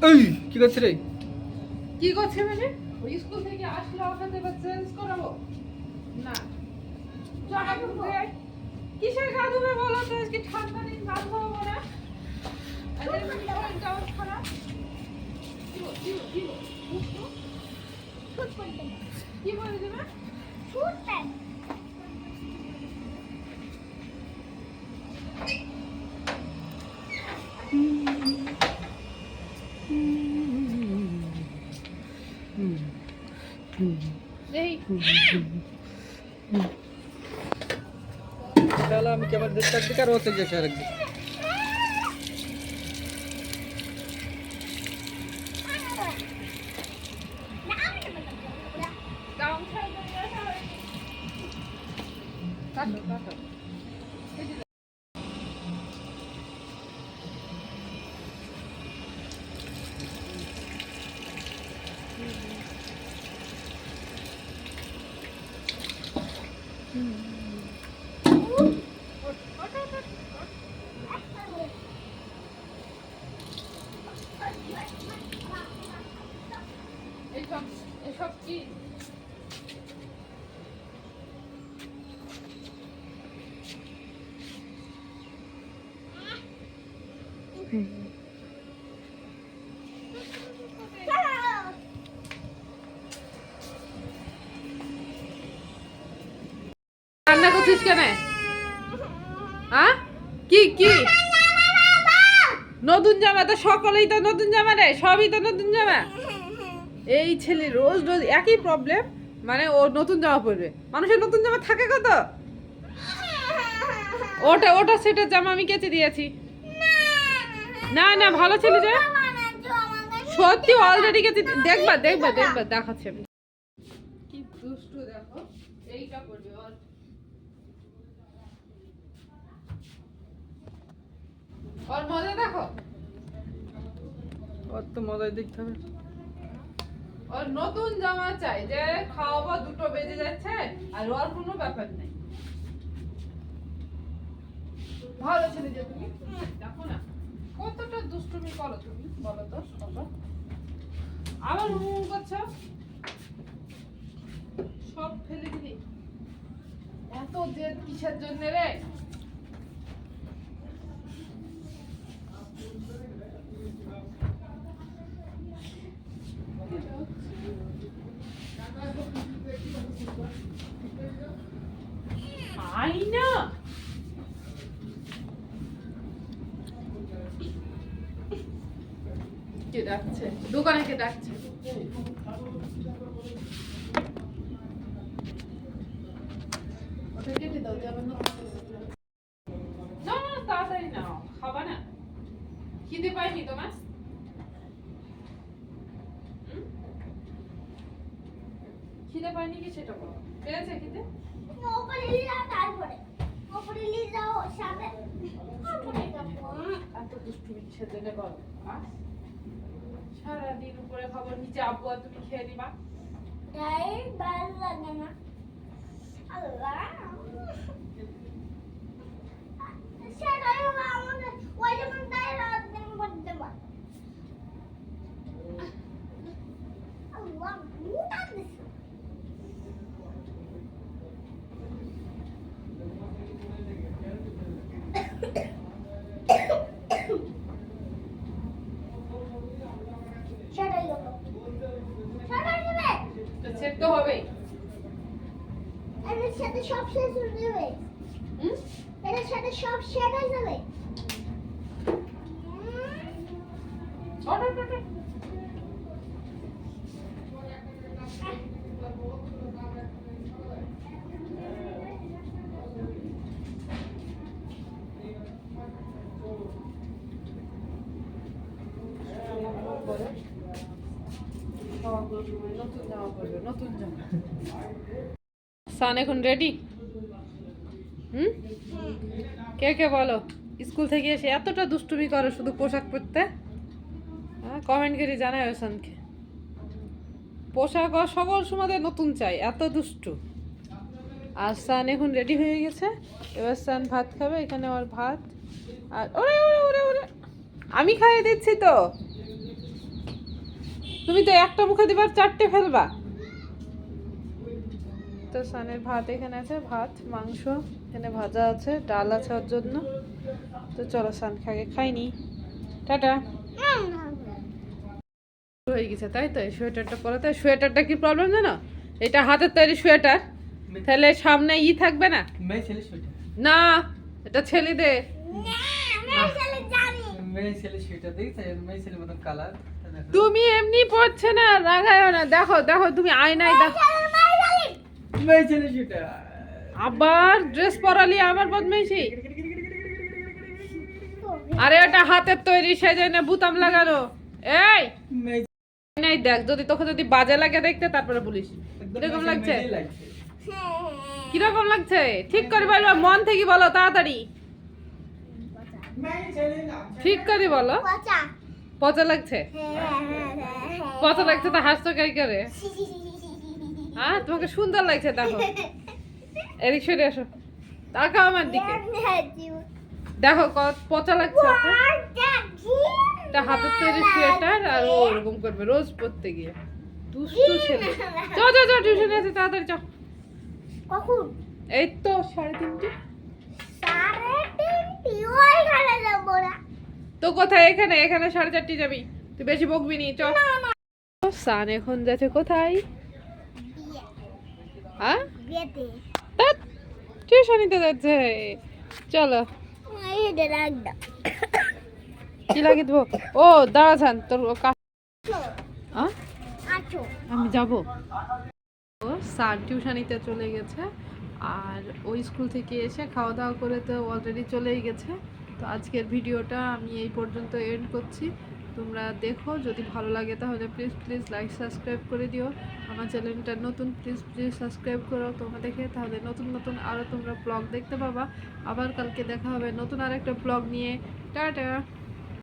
এই কি করছিস রে? কি করছে মানে? ওই স্কুল থেকে আসলে ওখানে বা চেঞ্জ করাবো না। জামা পরে কিসের গা ধুবে বলো তো? আজকে ঠান্ডা দিন গা ধোবো না। আরে শরীর কেমন খারাপ? কি বলে দেবে? শুট প্যান্ট এই चलो हम क्या मदद कर दी करो तो जैसे रख दी গাউন শাড়ি কাটো কাটো। এসব এসব কি? রান্না করছিস কেন? হ্যাঁ কি কি নতুন জামা? তো সকলেই তো নতুন জামা রে, সবই তো নতুন জামা। এই ছেলে রোজ রোজ একই প্রবলেম, মানে ও নতুন জামা পরবে। মানুষের নতুন জামা থাকে কত? ওটা ওটা সেটার জামা আমি কেচে দিয়েছি। না না ভালো ছেলে যে সত্যি অলরেডি কেচে। দেখবা দেখবা দেখবা দেখাচ্ছি আমি। কি দুষ্টু দেখো, এইটা করবে ওর মজা দেখো। और तो मजा देखते हैं ওর নতুন জামা চাই, যে খাওয়াবো 2টো বেজে যাচ্ছে আর ওর কোনো ব্যাপার নেই। ভালো ছেলে যে তুমি, দেখো না কতটা দুষ্টুমি করো তুমি, বলো তো বাবা। আবার হুম করছো, সব ফেলে দিলি। এত জেদ কিসের জন্য রে? আইনা কে ডাকছে? দোকানে কে ডাকছে? ওটা কেটে দাও, যাবে না। না না তাড়াতাড়ি নাও, খাবা না? খিদে পাইনি তোমার? খিদে পাইনি কি সেটা বলো। পেয়েছে খিদে? ওপরে লিলা তারপরে ওপরে লিলাও সামনে ওপরে এত দুষ্টুমি কিসের জন্য করো? সারাদিন উপরে খাবার, নিচে আব্বু আর তুমি খেয়ে নিবা। তাই ভালো লাগে না। আল্লাহ সেটাই হলো আমাদের ওই যেমন তাই রাত দিন করতে পারে। আল্লাহ মুটা দিছে সেটাই হলো সেটাই হবে। সেট তো হবেই। এর সাথে সব শেষ হয়ে যাবে। এর সাথে সব শেষ হয়ে যাবে। ওটা ওটা নতুন জামা পরবে, নতুন জামা। সান এখন রেডি? কে কে বলো স্কুল থেকে এসে এতটা দুষ্টুমি করো শুধু পোশাক পরতে? কমেন্ট করে জানাই সানকে। পোশাক আর সকল সময় নতুন চাই, এত দুষ্টু। আর সান এখন রেডি হয়ে গেছে, এবার সান ভাত খাবে। এখানে ওর ভাত। আর ওরে ওরে ওরে ওরে আমি খাইয়ে দিচ্ছি তো। তুমি তো একটা মুখে দিবার 4টে ফেলবা। তো সানের ভাত এখানে আছে, ভাত মাংস এখানে ভাজা আছে, ডাল আছে ওর জন্য। তো চলো সান খাইনি। টাটা। হয়ে গেছে তাই তো, এই সোয়েটারটা পরাতে। সোয়েটারটা কি প্রবলেম জানো, এটা হাতের তৈরি সোয়েটার, তাহলে সামনে থাকবে না। মেয়ে ছেলে সেটা, না এটা ছেলেদের। মেয়ে ছেলে সেটা দেখছে, মেয়ে ছেলের মতন কালার। তুমি এমনি পড়ছে না, রাগায়ও না। দেখো দেখো তুমি আয়নায় দেখো। মেয়ে ছেলে সেটা। আবার ড্রেস পরালি, আবার বদমেশি। আরে এটা হাতের তৈরি, সেজন্য না বুতাম লাগানো। এই মেয়ে নাই দেখ, যদি তোকে যদি বাজে লাগে দেখতে তারপরে বলিস। কিরকম লাগছে, কিরকম লাগছে ঠিক করে বলবা, মন থেকে বলো তাড়াতাড়ি, ঠিক করে বলো। পচা লাগছে, পচা লাগছে তা হাসতো কাই করে। হ্যাঁ তোমাকে সুন্দর লাগছে, দেখো এদিক সরে আসো, তাকাও আমার দিকে, দেখো কত পচা লাগছে। এটা হাতের তৈরি সোয়েটার, আর ও ওরকম করবে রোজ পড়তে গিয়ে। দুষ্টু ছেলে। চ চ চ টিউশনে আছে, তাড়াতাড়ি চ। কখন? এই তো 3:30। 3:30 যাবো না। তো কোথায়? এখানে, এখানে 4:30 যাবি। তুই বেশি বকবি নি, চ। সান এখন যাচ্ছে কোথায়? বিয়ে। হ্যাঁ বিয়েতে। টিউশনিতে যাচ্ছে। চলো। এই দে রাখদা। কি লাগিয়ে দেবো? ও দাঁড়া সান, তোর হ্যাঁ আছো। আমি যাব। ও স্যার টিউশনিতে চলে গেছে, আর ওই স্কুল থেকে এসে খাওয়া দাওয়া করে তো অলরেডি চলেই গেছে। তো আজকের ভিডিওটা আমি এই পর্যন্ত এন্ড করছি। তোমরা দেখো, যদি ভালো লাগে তাহলে প্লিজ প্লিজ লাইক সাবস্ক্রাইব করে দিও। আমার চ্যানেলটা নতুন, প্লিজ প্লিজ সাবস্ক্রাইব করো তোমরা দেখে, তাহলে নতুন নতুন আরও তোমরা ব্লগ দেখতে পাবা। আবার কালকে দেখা হবে নতুন আরেকটা ব্লগ নিয়ে। টাটা।